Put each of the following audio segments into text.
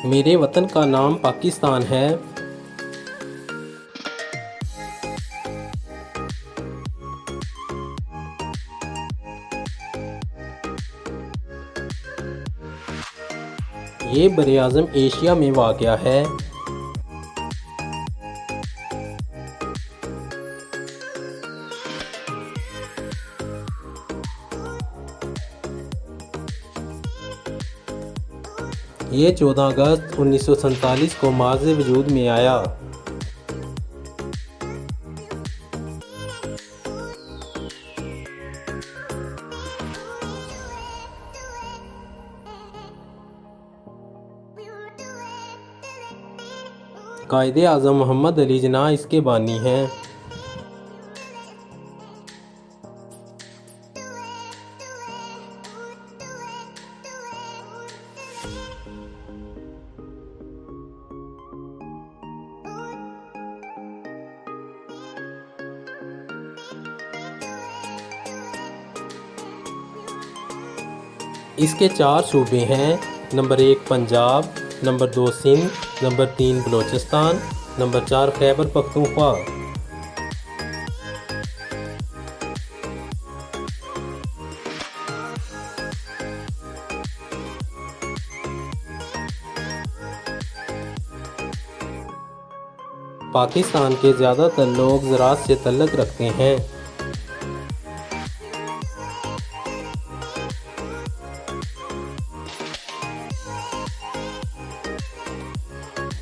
मेरे वतन का नाम पाकिस्तान है। ये बरे-आज़म एशिया में वाक़या है। ये 14 अगस्त 1947 को माज़ वजूद में आया। कायदे-आज़म मोहम्मद अली जिन्नाह इसके बानी हैं। इसके 4 सूबे हैं। Number 1 Punjab, number 2 Sindh, number 3 Balochistan, number 4 Khyber Pakhtunkhwa. Pakistan के ज़्यादातर लोग ज़राअत से तल्लुक़ रखते हैं।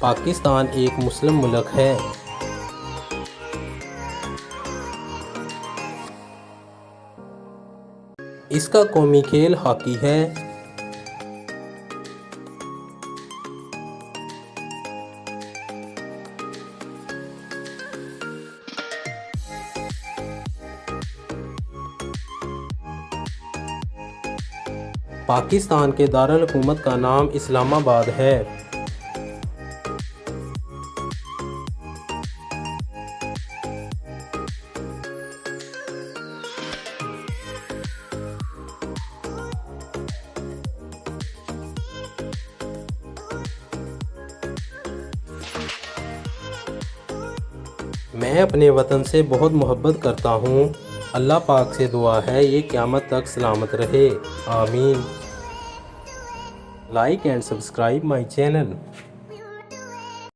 पाकिस्तान एक मुस्लिम मुल्क है। इसका कौमी खेल हॉकी है। पाकिस्तान के दारुल हुकूमत का नाम इस्लामाबाद है। मैं अपने वतन से बहुत मोहब्बत करता हूँ। अल्लाह पाक से दुआ है ये क़यामत तक सलामत रहे। आमीन। Like and subscribe my channel.